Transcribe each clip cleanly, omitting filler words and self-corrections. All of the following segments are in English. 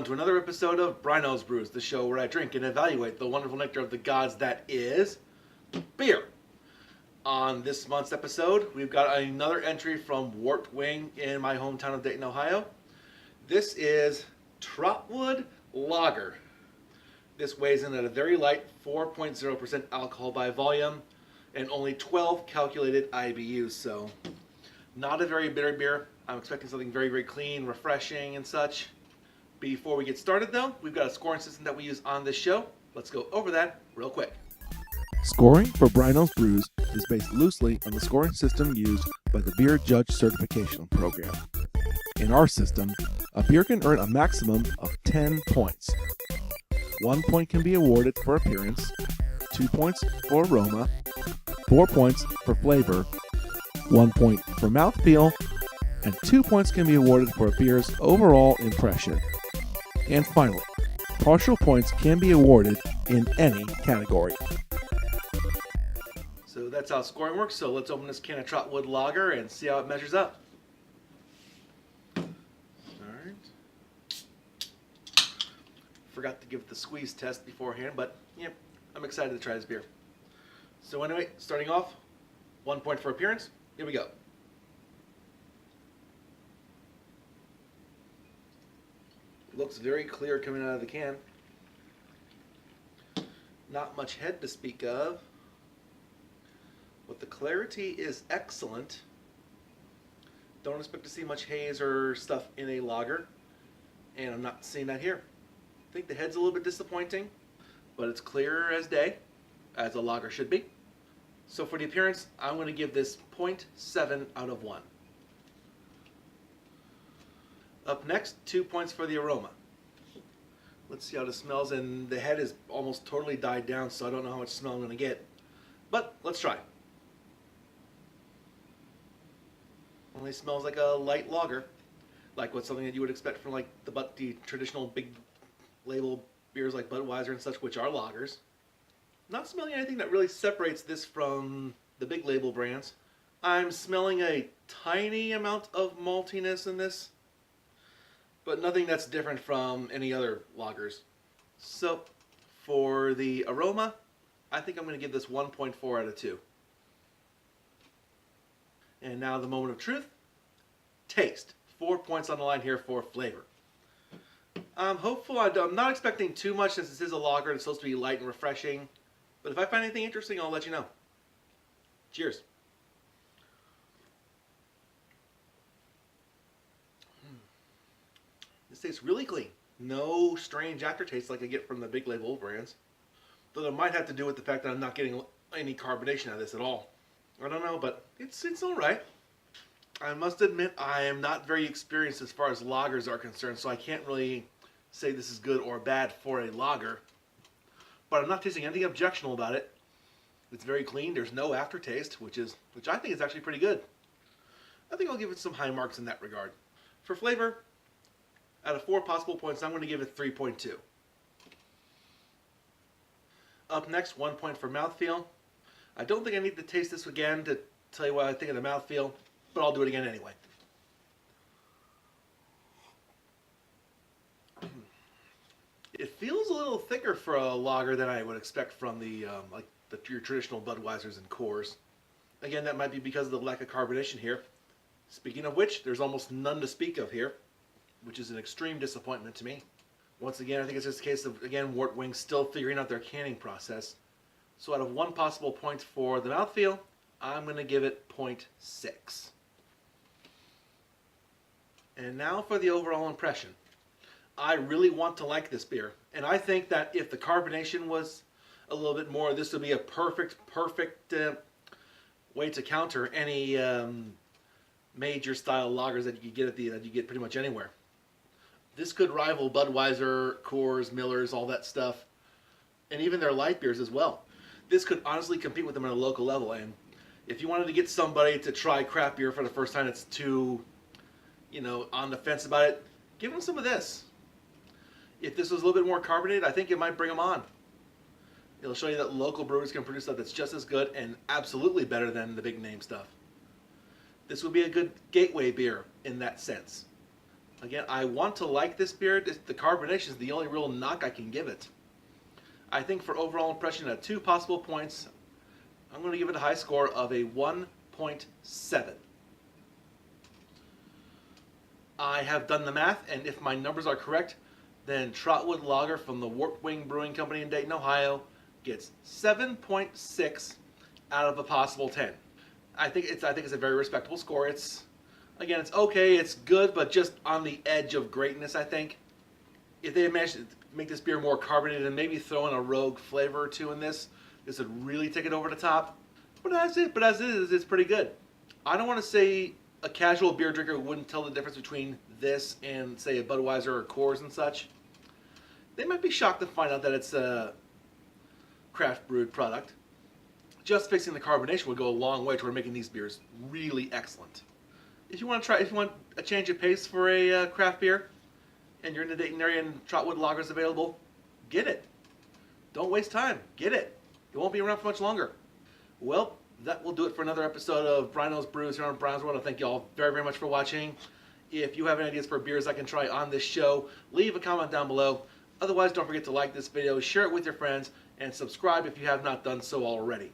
everyone, to another episode of Bryno's Brews, the show where I drink and evaluate the wonderful nectar of the gods that is beer. On this month's episode, we've got another entry from Warped Wing in my hometown of Dayton, Ohio. This is Trotwood Lager. This weighs in at a very light 4.0% alcohol by volume and only 12 calculated IBUs, so not a very bitter beer. I'm expecting something very, very clean, refreshing, and such. Before we get started, though, we've got a scoring system that we use on this show. Let's go over that real quick. Scoring for Bryno's Brews is based loosely on the scoring system used by the Beer Judge Certification Program. In our system, a beer can earn a maximum of 10 points. 1 point can be awarded for appearance, 2 points for aroma, 4 points for flavor, 1 point for mouthfeel, and 2 points can be awarded for a beer's overall impression. And finally, partial points can be awarded in any category. So that's how scoring works. So let's open this can of Trotwood Lager and see how it measures up. Alright. Forgot to give it the squeeze test beforehand, but yep, I'm excited to try this beer. So anyway, starting off, 1 point for appearance. Here we go. Looks very clear coming out of the can. Not much head to speak of, but the clarity is excellent. Don't expect to see much haze or stuff in a lager, and I'm not seeing that here. I think the head's a little bit disappointing, but it's clear as day, as a lager should be. So for the appearance, I'm going to give this 0.7 out of 1. Up next, 2 points for the aroma. Let's see how this smells, and the head is almost totally died down, so I don't know how much smell I'm going to get. But let's try. Only smells like a light lager, like what's something that you would expect from like the traditional big label beers like Budweiser and such, which are lagers. Not smelling anything that really separates this from the big label brands. I'm smelling a tiny amount of maltiness in this, but nothing that's different from any other lagers. So for the aroma, I think I'm going to give this 1.4 out of 2. And now the moment of truth. Taste. 4 points on the line here for flavor. I'm hopeful. I'm not expecting too much since this is a lager and it's supposed to be light and refreshing. But if I find anything interesting, I'll let you know. Cheers. This tastes really clean. No strange aftertaste like I get from the big label brands. Though it might have to do with the fact that I'm not getting any carbonation out of this at all. I don't know, but it's alright. I must admit I am not very experienced as far as lagers are concerned, so I can't really say this is good or bad for a lager. But I'm not tasting anything objectionable about it. It's very clean. There's no aftertaste, which I think is actually pretty good. I think I'll give it some high marks in that regard. For flavor, out of 4 possible points, I'm going to give it 3.2. Up next, 1 point for mouthfeel. I don't think I need to taste this again to tell you what I think of the mouthfeel, but I'll do it again anyway. It feels a little thicker for a lager than I would expect from your traditional Budweisers and Coors. Again, that might be because of the lack of carbonation here. Speaking of which, there's almost none to speak of here, which is an extreme disappointment to me. Once again, I think it's just a case of, again, Warped Wing still figuring out their canning process. So out of 1 possible point for the mouthfeel, I'm going to give it 0.6. And now for the overall impression. I really want to like this beer, and I think that if the carbonation was a little bit more, this would be a perfect way to counter any major style lagers that you could get that you get pretty much anywhere. This could rival Budweiser, Coors, Miller's, all that stuff, and even their light beers as well. This could honestly compete with them at a local level, and if you wanted to get somebody to try craft beer for the first time that's too, on the fence about it, give them some of this. If this was a little bit more carbonated, I think it might bring them on. It'll show you that local brewers can produce stuff that's just as good and absolutely better than the big name stuff. This would be a good gateway beer in that sense. Again, I want to like this beer. The carbonation is the only real knock I can give it. I think for overall impression at 2 possible points, I'm going to give it a high score of a 1.7. I have done the math, and if my numbers are correct, then Trotwood Lager from the Warped Wing Brewing Company in Dayton, Ohio gets 7.6 out of a possible 10. I think it's a very respectable score. It's okay, it's good, but just on the edge of greatness, I think. If they managed to make this beer more carbonated and maybe throw in a rogue flavor or two in this would really take it over the top. But as it is, it's pretty good. I don't want to say a casual beer drinker wouldn't tell the difference between this and, say, a Budweiser or Coors and such. They might be shocked to find out that it's a craft brewed product. Just fixing the carbonation would go a long way toward making these beers really excellent. If you want a change of pace for a craft beer, and you're in the Dayton area and Trotwood Lager is available, get it. Don't waste time. Get it. It won't be around for much longer. Well, that will do it for another episode of Bryno's Brews here on Bryno's World. I thank you all very, very much for watching. If you have any ideas for beers I can try on this show, leave a comment down below. Otherwise, don't forget to like this video, share it with your friends, and subscribe if you have not done so already.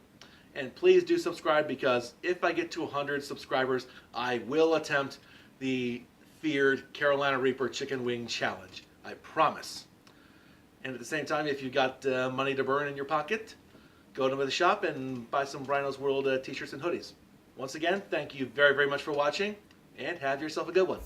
And please do subscribe, because if I get to 100 subscribers, I will attempt the feared Carolina Reaper Chicken Wing Challenge. I promise. And at the same time, if you got money to burn in your pocket, go to the shop and buy some Bryno's World t-shirts and hoodies. Once again, thank you very, very much for watching, and have yourself a good one.